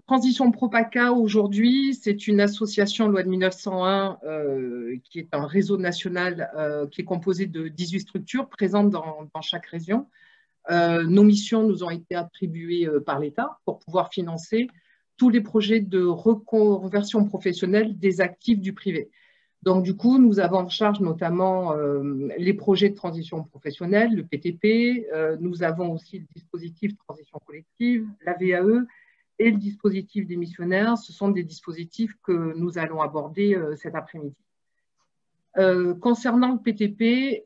Transition Propaca, aujourd'hui, c'est une association loi de 1901 qui est un réseau national qui est composé de 18 structures présentes dans chaque région. Nos missions nous ont été attribuées par l'État pour pouvoir financer tous les projets de reconversion professionnelle des actifs du privé. Donc, du coup, nous avons en charge notamment les projets de transition professionnelle, le PTP. Nous avons aussi le dispositif transition collective, la VAE et le dispositif des missionnaires. Ce sont des dispositifs que nous allons aborder cet après-midi. Concernant le PTP,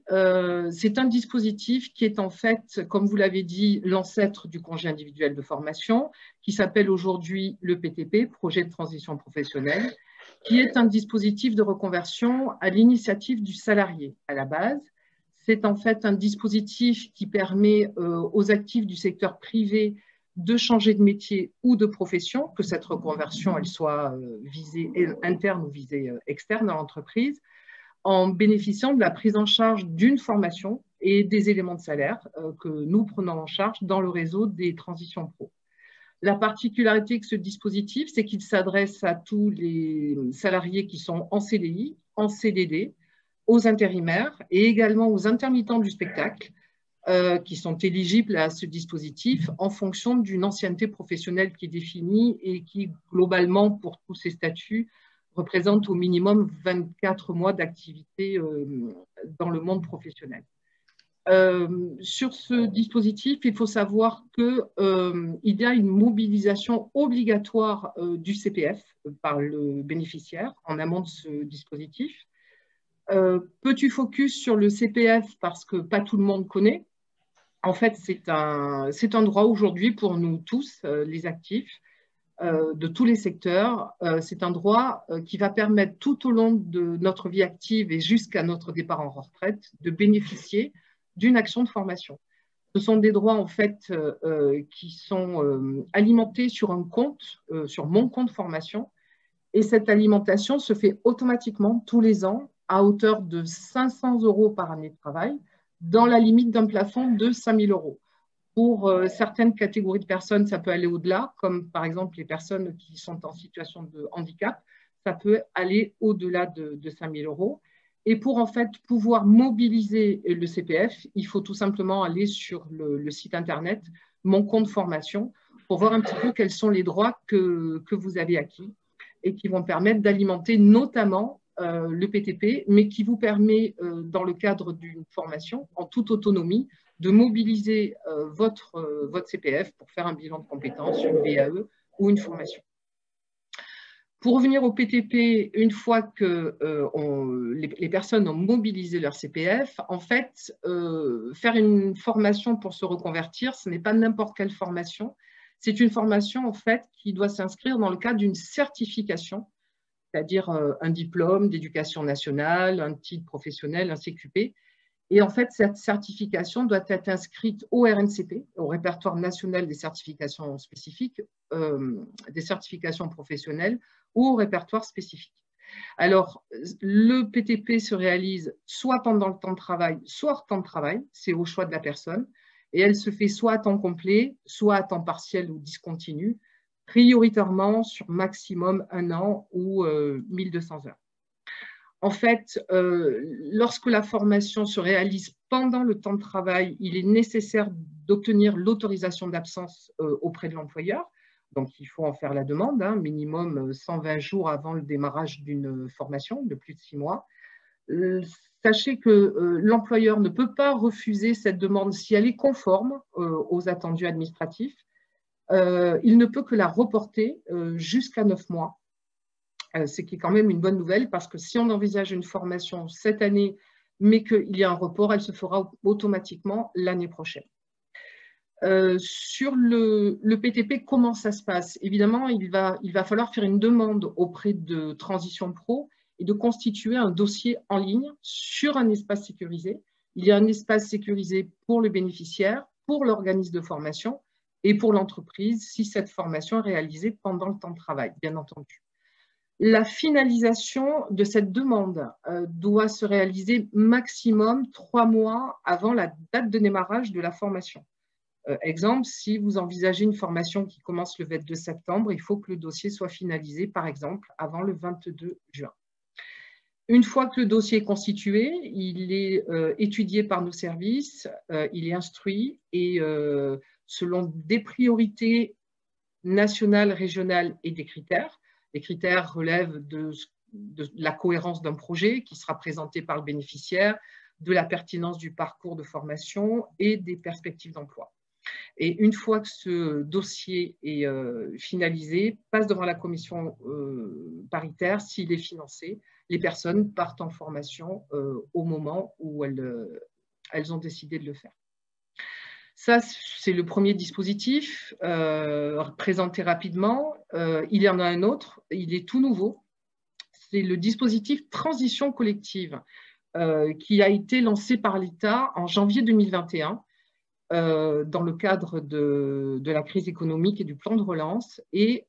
c'est un dispositif qui est en fait, comme vous l'avez dit, l'ancêtre du congé individuel de formation, qui s'appelle aujourd'hui le PTP, projet de transition professionnelle, qui est un dispositif de reconversion à l'initiative du salarié à la base. C'est en fait un dispositif qui permet aux actifs du secteur privé de changer de métier ou de profession, que cette reconversion elle soit visée interne ou visée externe à l'entreprise, en bénéficiant de la prise en charge d'une formation et des éléments de salaire que nous prenons en charge dans le réseau des transitions pro. La particularité de ce dispositif, c'est qu'il s'adresse à tous les salariés qui sont en CDI, en CDD, aux intérimaires et également aux intermittents du spectacle qui sont éligibles à ce dispositif en fonction d'une ancienneté professionnelle qui est définie et qui, globalement, pour tous ces statuts, représente au minimum 24 mois d'activité dans le monde professionnel. Sur ce dispositif, il faut savoir qu'il y a une mobilisation obligatoire du CPF par le bénéficiaire en amont de ce dispositif. Petit focus sur le CPF parce que pas tout le monde connaît. En fait, c'est un droit aujourd'hui pour nous tous, les actifs, de tous les secteurs. C'est un droit qui va permettre tout au long de notre vie active et jusqu'à notre départ en retraite de bénéficier d'une action de formation. Ce sont des droits en fait qui sont alimentés sur un compte, sur mon compte formation, et cette alimentation se fait automatiquement tous les ans à hauteur de 500 € par année de travail, dans la limite d'un plafond de 5 000 €. Pour certaines catégories de personnes, ça peut aller au-delà, comme par exemple les personnes qui sont en situation de handicap, ça peut aller au-delà de 5 000 €. Et pour en fait pouvoir mobiliser le CPF, il faut tout simplement aller sur le site internet Mon compte formation pour voir un petit peu quels sont les droits que vous avez acquis et qui vont permettre d'alimenter notamment le PTP, mais qui vous permet, dans le cadre d'une formation, en toute autonomie, de mobiliser votre CPF pour faire un bilan de compétences, une VAE ou une formation. Pour revenir au PTP, une fois que les personnes ont mobilisé leur CPF, en fait, faire une formation pour se reconvertir, ce n'est pas n'importe quelle formation. C'est une formation, en fait, qui doit s'inscrire dans le cadre d'une certification, c'est-à-dire un diplôme d'éducation nationale, un titre professionnel, un CQP. Et en fait, cette certification doit être inscrite au RNCP, au répertoire national des certifications spécifiques, des certifications professionnelles, ou au répertoire spécifique. Alors, le PTP se réalise soit pendant le temps de travail, soit hors temps de travail, c'est au choix de la personne, et elle se fait soit à temps complet, soit à temps partiel ou discontinu, prioritairement sur maximum 1 an ou 1200 heures. En fait, lorsque la formation se réalise pendant le temps de travail, il est nécessaire d'obtenir l'autorisation d'absence auprès de l'employeur. Donc, il faut en faire la demande, minimum 120 jours avant le démarrage d'une formation de plus de 6 mois. Sachez que l'employeur ne peut pas refuser cette demande si elle est conforme aux attendus administratifs. Il ne peut que la reporter jusqu'à 9 mois. Ce qui est quand même une bonne nouvelle parce que si on envisage une formation cette année, mais qu'il y a un report, elle se fera automatiquement l'année prochaine. Sur le PTP, comment ça se passe? Évidemment, il va falloir faire une demande auprès de Transition Pro et de constituer un dossier en ligne sur un espace sécurisé. Il y a un espace sécurisé pour le bénéficiaire, pour l'organisme de formation et pour l'entreprise si cette formation est réalisée pendant le temps de travail, bien entendu. La finalisation de cette demande doit se réaliser maximum 3 mois avant la date de démarrage de la formation. Exemple, si vous envisagez une formation qui commence le 22 septembre, il faut que le dossier soit finalisé, par exemple, avant le 22 juin. Une fois que le dossier est constitué, il est étudié par nos services, il est instruit et selon des priorités nationales, régionales et des critères. Les critères relèvent de la cohérence d'un projet qui sera présenté par le bénéficiaire, de la pertinence du parcours de formation et des perspectives d'emploi. Et une fois que ce dossier est finalisé, passe devant la commission paritaire s'il est financé. Les personnes partent en formation au moment où elles ont décidé de le faire. Ça, c'est le premier dispositif présenté rapidement. Il y en a un autre, il est tout nouveau. C'est le dispositif Transition collective qui a été lancé par l'État en janvier 2021 dans le cadre de la crise économique et du plan de relance. Et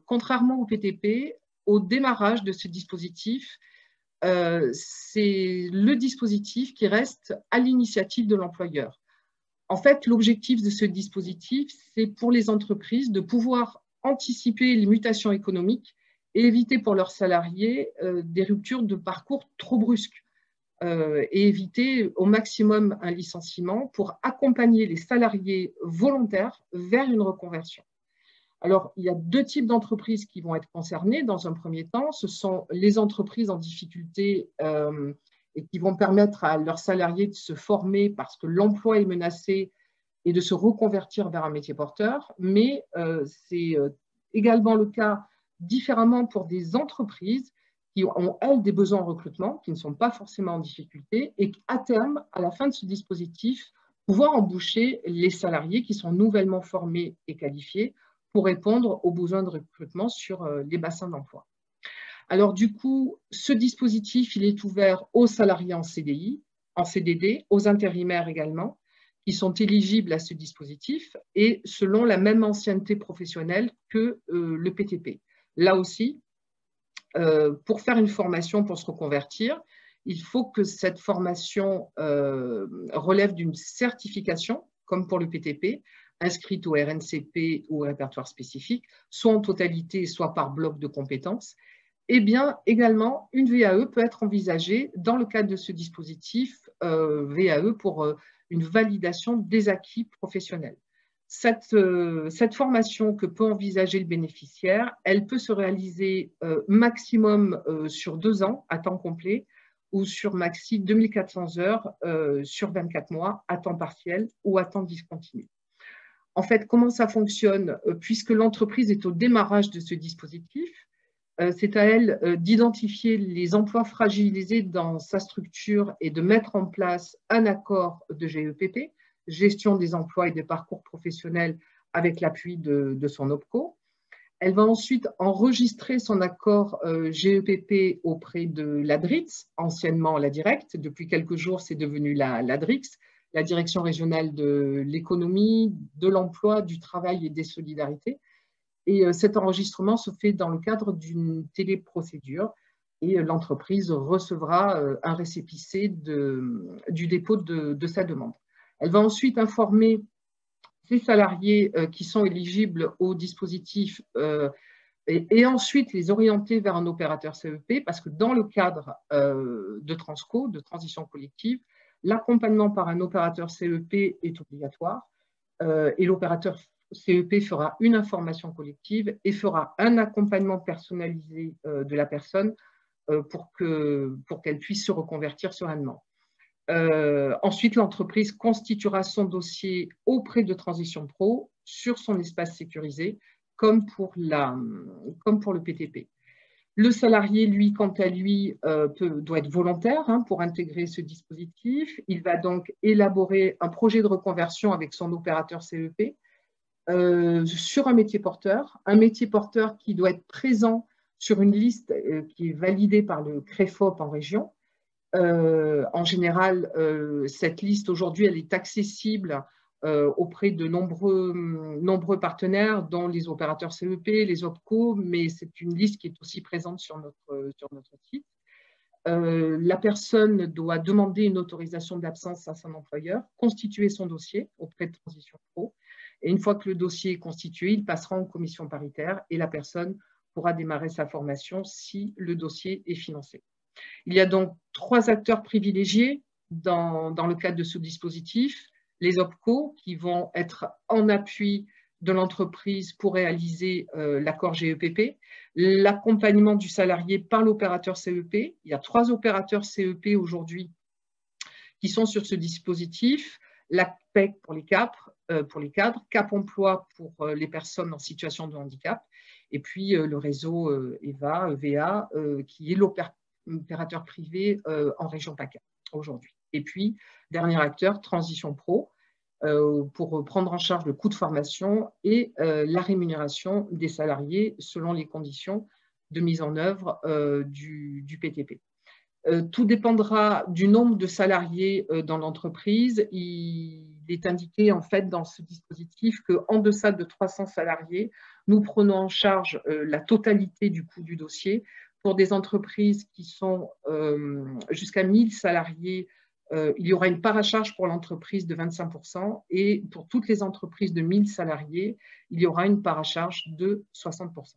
contrairement au PTP, au démarrage de ce dispositif, c'est le dispositif qui reste à l'initiative de l'employeur. En fait, l'objectif de ce dispositif, c'est pour les entreprises de pouvoir anticiper les mutations économiques et éviter pour leurs salariés des ruptures de parcours trop brusques et éviter au maximum un licenciement pour accompagner les salariés volontaires vers une reconversion. Alors, il y a deux types d'entreprises qui vont être concernées dans un premier temps. Ce sont les entreprises en difficulté et qui vont permettre à leurs salariés de se former parce que l'emploi est menacé et de se reconvertir vers un métier porteur. Mais c'est également le cas différemment pour des entreprises qui ont, elles, des besoins en recrutement, qui ne sont pas forcément en difficulté et qu'à terme, à la fin de ce dispositif, pouvoir embaucher les salariés qui sont nouvellement formés et qualifiés pour répondre aux besoins de recrutement sur les bassins d'emploi. Alors du coup, ce dispositif, il est ouvert aux salariés en CDI, en CDD, aux intérimaires également, qui sont éligibles à ce dispositif et selon la même ancienneté professionnelle que le PTP. Là aussi, pour faire une formation pour se reconvertir, il faut que cette formation relève d'une certification, comme pour le PTP, inscrite au RNCP ou au répertoire spécifique, soit en totalité, soit par bloc de compétences. Eh bien, également, une VAE peut être envisagée dans le cadre de ce dispositif VAE pour une validation des acquis professionnels. Cette formation que peut envisager le bénéficiaire, elle peut se réaliser maximum sur 2 ans à temps complet ou sur maxi 2400 heures sur 24 mois à temps partiel ou à temps discontinu. En fait, comment ça fonctionne? Puisque l'entreprise est au démarrage de ce dispositif, c'est à elle d'identifier les emplois fragilisés dans sa structure et de mettre en place un accord de GEPP, gestion des emplois et des parcours professionnels avec l'appui de son OPCO. Elle va ensuite enregistrer son accord GEPP auprès de l'ADRIX, anciennement la Directe. Depuis quelques jours, c'est devenu l'ADRIX, la Direction régionale de l'économie, de l'emploi, du travail et des solidarités. Et cet enregistrement se fait dans le cadre d'une téléprocédure et l'entreprise recevra un récépissé du dépôt de sa demande. Elle va ensuite informer ses salariés qui sont éligibles au dispositif et ensuite les orienter vers un opérateur CEP parce que dans le cadre de Transco, de transition collective, l'accompagnement par un opérateur CEP est obligatoire et l'opérateur CEP fera une information collective et fera un accompagnement personnalisé de la personne pour qu'elle puisse se reconvertir sereinement. Ensuite, l'entreprise constituera son dossier auprès de Transition Pro sur son espace sécurisé, comme pour le PTP. Le salarié, lui, quant à lui, doit être volontaire pour intégrer ce dispositif. Il va donc élaborer un projet de reconversion avec son opérateur CEP sur un métier porteur qui doit être présent sur une liste qui est validée par le CREFOP en région. En général, cette liste aujourd'hui, elle est accessible auprès de nombreux partenaires, dont les opérateurs CEP, les OPCO, mais c'est une liste qui est aussi présente sur notre site. La personne doit demander une autorisation d'absence à son employeur, constituer son dossier auprès de Transition Pro Et une fois que le dossier est constitué, il passera en commission paritaire et la personne pourra démarrer sa formation si le dossier est financé. Il y a donc 3 acteurs privilégiés dans le cadre de ce dispositif. Les OPCO qui vont être en appui de l'entreprise pour réaliser l'accord GEPP, l'accompagnement du salarié par l'opérateur CEP. Il y a 3 opérateurs CEP aujourd'hui qui sont sur ce dispositif, la PEC pour les cadres, Cap Emploi pour les personnes en situation de handicap, et puis le réseau EVA, qui est l'opérateur privé en région PACA aujourd'hui. Et puis, dernier acteur, Transition Pro, pour prendre en charge le coût de formation et la rémunération des salariés selon les conditions de mise en œuvre du PTP. Tout dépendra du nombre de salariés dans l'entreprise. Il est indiqué en fait dans ce dispositif qu'en deçà de 300 salariés, nous prenons en charge la totalité du coût du dossier. Pour des entreprises qui sont jusqu'à 1000 salariés, il y aura une part à charge pour l'entreprise de 25% et pour toutes les entreprises de 1000 salariés, il y aura une part à charge de 60%.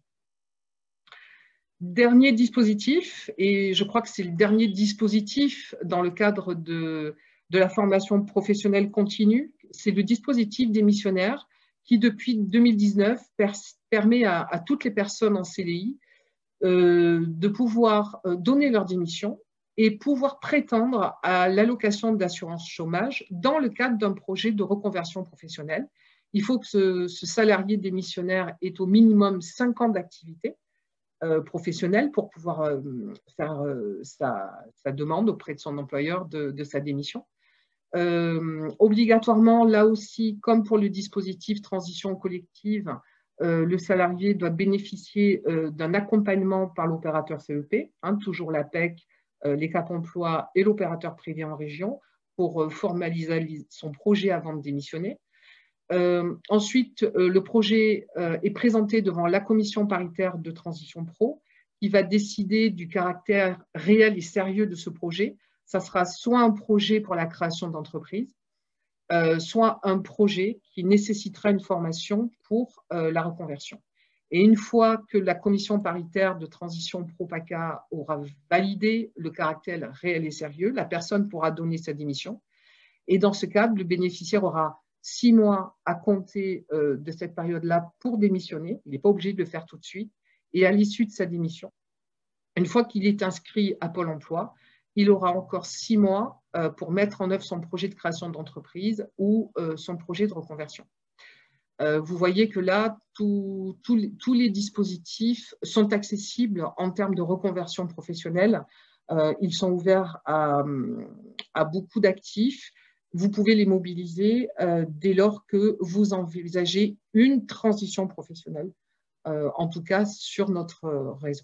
Dernier dispositif, et je crois que c'est le dernier dispositif dans le cadre de la formation professionnelle continue, c'est le dispositif démissionnaire qui, depuis 2019, permet à toutes les personnes en CDI de pouvoir donner leur démission et pouvoir prétendre à l'allocation d'assurance chômage dans le cadre d'un projet de reconversion professionnelle. Il faut que ce salarié démissionnaire ait au minimum 5 ans d'activité professionnelle pour pouvoir faire sa demande auprès de son employeur de sa démission. Obligatoirement, là aussi, comme pour le dispositif transition collective, le salarié doit bénéficier d'un accompagnement par l'opérateur CEP, toujours la PEC, les Cap Emploi et l'opérateur privé en région pour formaliser son projet avant de démissionner. Ensuite, le projet est présenté devant la commission paritaire de transition pro qui va décider du caractère réel et sérieux de ce projet. Ça sera soit un projet pour la création d'entreprise, soit un projet qui nécessitera une formation pour la reconversion. Et une fois que la commission paritaire de transition pro-PACA aura validé le caractère réel et sérieux, la personne pourra donner sa démission. Et dans ce cadre, le bénéficiaire aura 6 mois à compter de cette période-là pour démissionner. Il n'est pas obligé de le faire tout de suite. Et à l'issue de sa démission, une fois qu'il est inscrit à Pôle emploi, il aura encore 6 mois pour mettre en œuvre son projet de création d'entreprise ou son projet de reconversion. Vous voyez que là, tous les dispositifs sont accessibles en termes de reconversion professionnelle. Ils sont ouverts à beaucoup d'actifs. Vous pouvez les mobiliser dès lors que vous envisagez une transition professionnelle, en tout cas sur notre réseau.